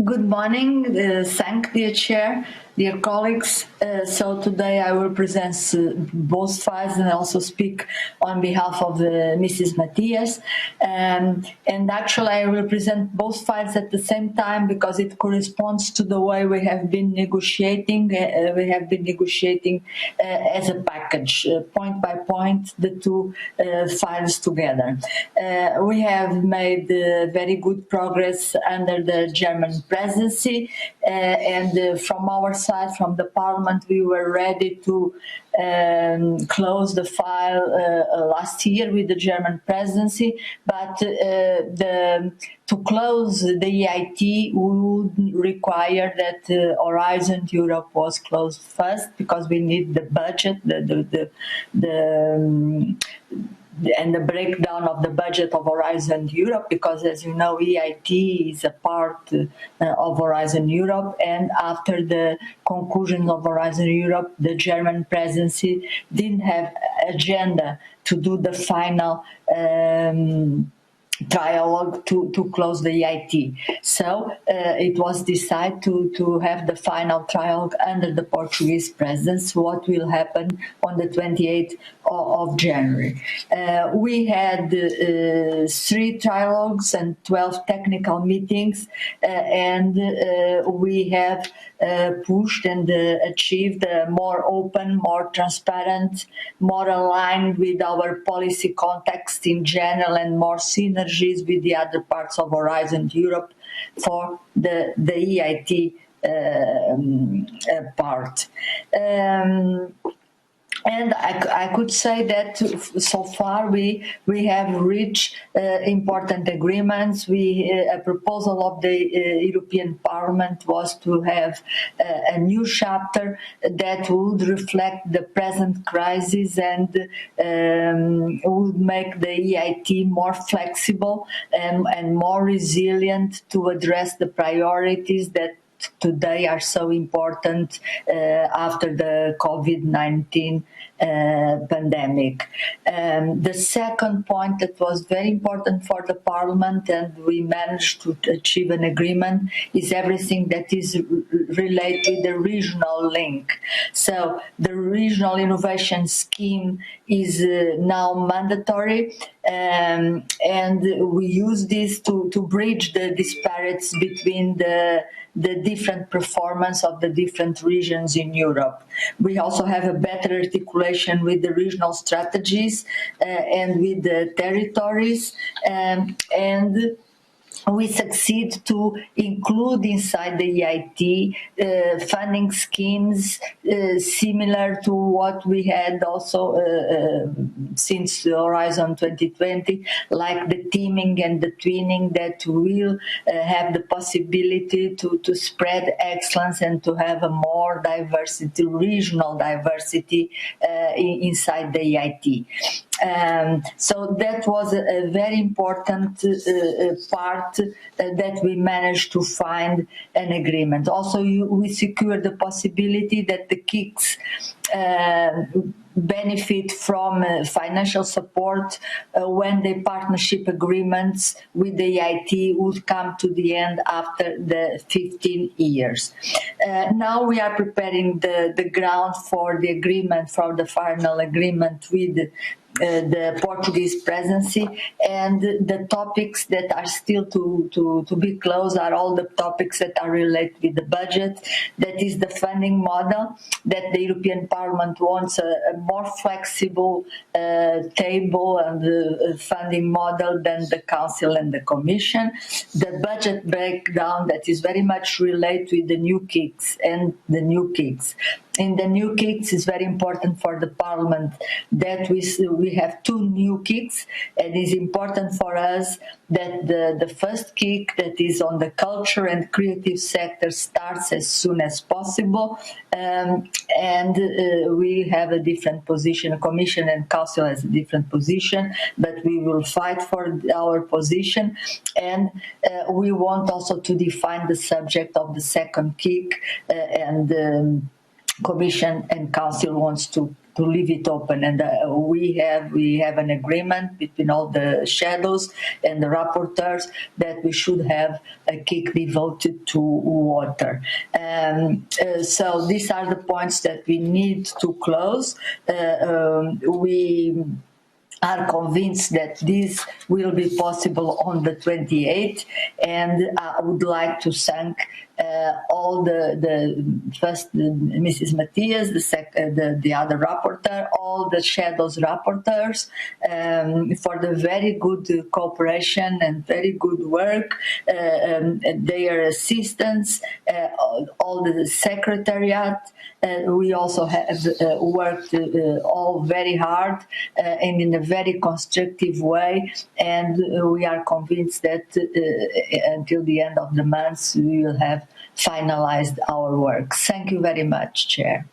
Good morning. Thank dear Chair, dear colleagues. So today I will present both files and also speak on behalf of Mrs. Matias. And actually I will present both files at the same time because it corresponds to the way we have been negotiating. We have been negotiating as a package, point by point, the two files together. We have made very good progress under the German presidency, and from our side, from the Parliament, we were ready to close the file last year with the German presidency, but to close the EIT would require that Horizon Europe was closed first because we need the budget, and the breakdown of the budget of Horizon Europe, because as you know, EIT is a part of Horizon Europe, and after the conclusion of Horizon Europe, the German presidency didn't have agenda to do the final dialogue to close the EIT. So it was decided to have the final trialogue under the Portuguese presidency, what will happen on the 28th of January. We had 3 trialogues and 12 technical meetings, and we have pushed and achieved a more open, more transparent, more aligned with our policy context in general, and more synergies with the other parts of Horizon Europe for the EIT part. And I could say that so far we have reached important agreements. A proposal of the European Parliament was to have a new chapter that would reflect the present crisis and would make the EIT more flexible and more resilient to address the priorities that today are so important after the COVID-19 pandemic. The second point that was very important for the Parliament, and we managed to achieve an agreement, is everything that is related to the regional link. So the regional innovation scheme is now mandatory, and we use this to bridge the disparities between the different performance of the different regions in Europe. We also have a better articulation with the regional strategies and with the territories, and we succeed to include inside the EIT funding schemes similar to what we had also since Horizon 2020, like the teaming and the twinning, that will have the possibility to spread excellence and to have a more diversity, regional diversity inside the EIT. So that was a very important part that we managed to find an agreement. Also, we secured the possibility that the KICs benefit from financial support when the partnership agreements with the EIT would come to the end after the 15 years. Now we are preparing the ground for the agreement, for the final agreement with the Portuguese presidency, and the topics that are still to be closed are all the topics that are related with the budget. That is the funding model, that the European Parliament wants a more flexible table and funding model than the Council and the Commission. The budget breakdown that is very much related with the new KICs and the new KICs. In the new KICs, it's very important for the Parliament that we have 2 new KICs, and it's important for us that the first KIC, that is on the culture and creative sector, starts as soon as possible, and we have a different position. Commission and Council has a different position, but we will fight for our position, and we want also to define the subject of the second KIC, and Commission and Council wants to leave it open. And we have an agreement between all the shadows and the rapporteurs that we should have a kick devoted to water. So these are the points that we need to close. We are convinced that this will be possible on the 28th, and I would like to thank all the first Mrs. Matias, the other rapporteur, all the shadows rapporteurs for the very good cooperation and very good work, their assistants, all the secretariat. We also have worked all very hard and in a very constructive way, and we are convinced that until the end of the month we will have finalized our work. Thank you very much, Chair.